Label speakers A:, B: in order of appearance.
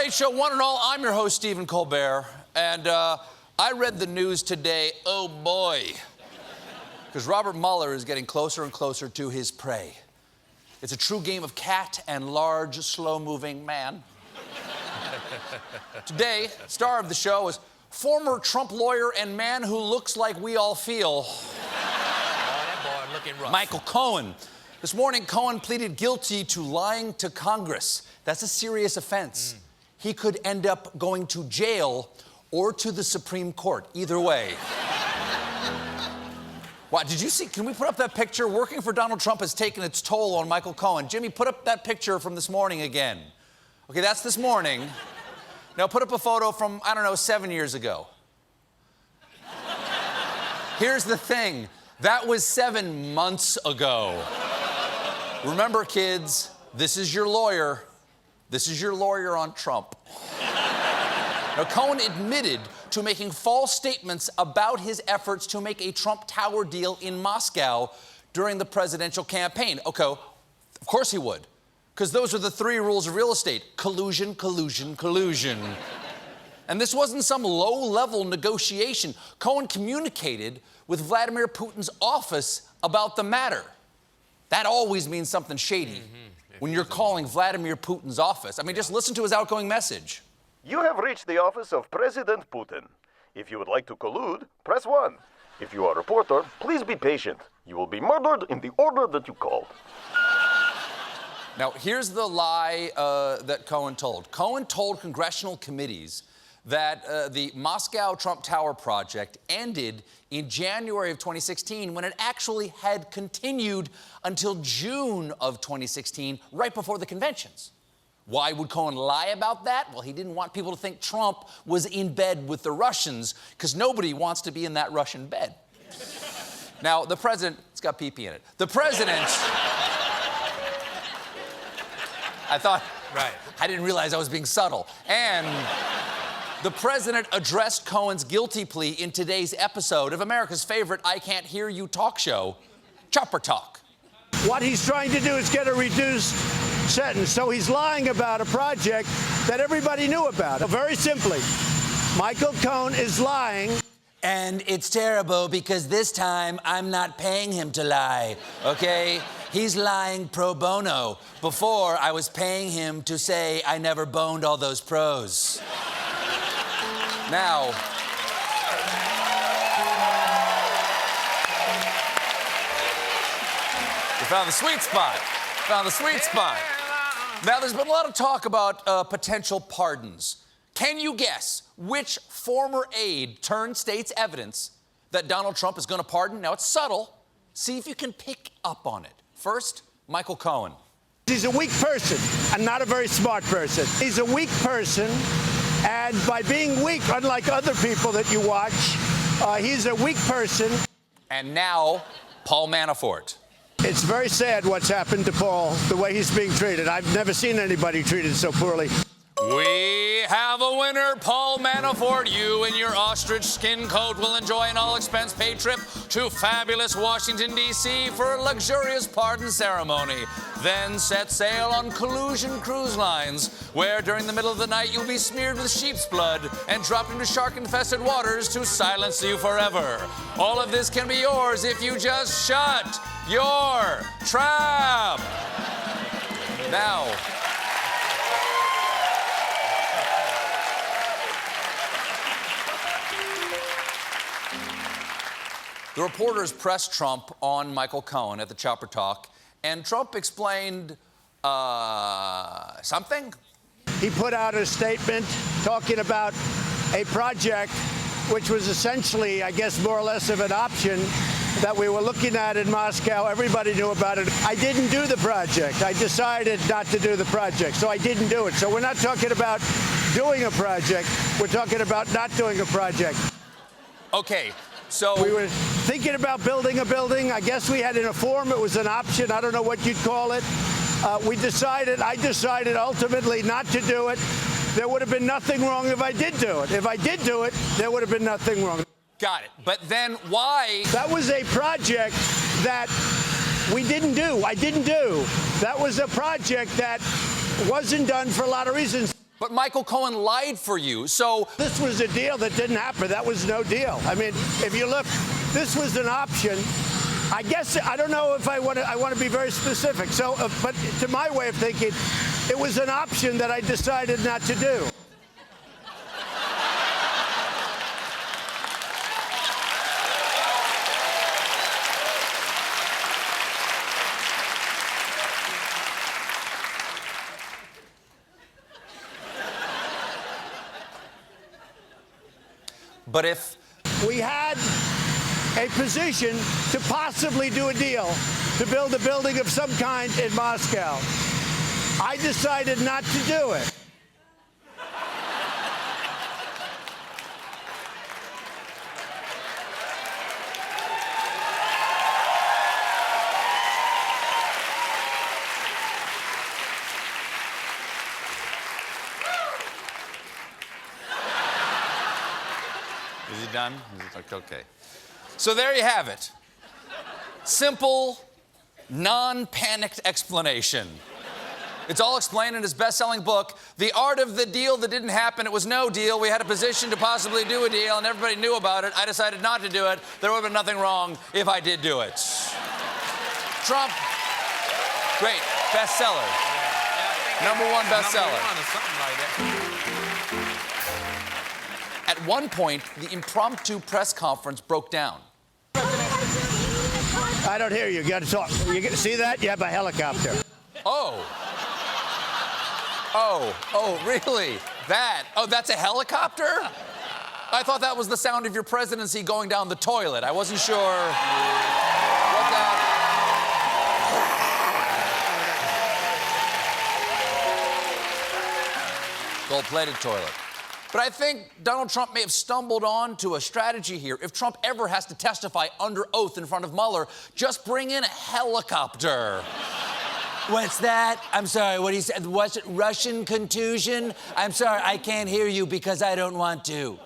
A: Tonight Show, one and all, I'm your host, Stephen Colbert, and I read the news today, oh boy, because Robert Mueller is getting closer and closer to his prey. It's a true game of cat and large, slow-moving man. Today, star of the show is former Trump lawyer and man who looks like we all feel.
B: Oh, that boy looking rough.
A: Michael Cohen. This morning, Cohen pleaded guilty to lying to Congress. That's a serious offense. He could end up going to jail or to the Supreme Court. Either way. Wow, did you see? Can we put up that picture? Working for Donald Trump has taken its toll on Michael Cohen. Jimmy, put up that picture from this morning again. Okay, that's this morning. Now put up a photo from, I don't know, 7 years ago. Here's the thing. That was 7 months ago. Remember, kids, this is your lawyer. This is your lawyer on Trump. Now, Cohen admitted to making false statements about his efforts to make a Trump Tower deal in Moscow during the presidential campaign. Okay, of course he would, because those are the 3 rules of real estate: collusion, collusion, collusion. And this wasn't some low-level negotiation. Cohen communicated with Vladimir Putin's office about the matter. That always means something shady when you're calling Vladimir Putin's office. I mean, just listen to his outgoing message.
C: You have reached the office of President Putin. If you would like to collude, press 1. If you are a reporter, please be patient. You will be murdered in the order that you called.
A: Now, here's the lie that Cohen told. Cohen told congressional committees that the Moscow Trump Tower project ended in January of 2016 when it actually had continued until June of 2016, right before the conventions. Why would Cohen lie about that? Well, he didn't want people to think Trump was in bed with the Russians, because nobody wants to be in that Russian bed. Now, the president, it's got pee-pee in it. The president,
B: Right.
A: I didn't realize I was being subtle. And the president addressed Cohen's guilty plea in today's episode of America's favorite I Can't Hear You talk show, Chopper Talk.
D: What he's trying to do is get a reduced sentence, so he's lying about a project that everybody knew about. Very simply, Michael Cohen is lying.
A: And it's terrible because this time I'm not paying him to lie, okay? He's lying pro bono. Before, I was paying him to say I never boned all those pros. Now, you found the sweet spot. Found the sweet spot. Now, there's been a lot of talk about potential pardons. Can you guess which former aide turned state's evidence that Donald Trump is going to pardon? Now, it's subtle. See if you can pick up on it. First, Michael Cohen.
D: He's a weak person and not a very smart person. He's a weak person, and by being weak, unlike other people that you watch, he's a weak person.
A: And now, Paul Manafort.
D: It's very sad what's happened to Paul, the way he's being treated. I've never seen anybody treated so poorly.
A: We have a winner, Paul Manafort. You in your ostrich skin coat will enjoy an all-expense-paid trip to fabulous Washington, D.C. for a luxurious pardon ceremony. Then set sail on Collusion Cruise Lines, where during the middle of the night you'll be smeared with sheep's blood and dropped into shark-infested waters to silence you forever. All of this can be yours if you just shut your trap. Now, the reporters pressed Trump on Michael Cohen at the Chopper Talk, and Trump explained something.
D: He put out a statement talking about a project which was essentially, I guess, more or less of an option that we were looking at in Moscow. Everybody knew about it. I didn't do the project. I decided not to do the project, so I didn't do it. So we're not talking about doing a project. We're talking about not doing a project.
A: Okay, so
D: we were thinking about building a building. I guess we had in a form, it was an option. I don't know what you'd call it. I decided ultimately not to do it. There would have been nothing wrong if I did do it. If I did do it, there would have been nothing wrong.
A: Got it. But then why?
D: That was a project that we didn't do. I didn't do. That was a project that wasn't done for a lot of reasons.
A: But Michael Cohen lied for you, so...
D: This was a deal that didn't happen. That was no deal. I mean, if you look, this was an option. I guess, I don't know if I want to be very specific. So, but to my way of thinking, it was an option that I decided not to do.
A: But if...
D: We had a position to possibly do a deal to build a building of some kind in Moscow. I decided not to do it.
A: Is he done? Is it like, okay. So there you have it. Simple, non-panicked explanation. It's all explained in his best-selling book, The Art of the Deal That Didn't Happen. It was no deal. We had a position to possibly do a deal, and everybody knew about it. I decided not to do it. There would have been nothing wrong if I did do it. Trump, great, bestseller. #1 bestseller.
B: Something like that.
A: At one point, the impromptu press conference broke down.
D: I don't hear you. You got to talk. You get to see that? You have a helicopter.
A: Oh, really? That? Oh, that's a helicopter? I thought that was the sound of your presidency going down the toilet. I wasn't sure what that... Gold-plated toilet. But I think Donald Trump may have stumbled onto a strategy here. If Trump ever has to testify under oath in front of Mueller, just bring in a helicopter. What's that? I'm sorry, what he said? Was it Russian contusion? I'm sorry, I can't hear you because I don't want to.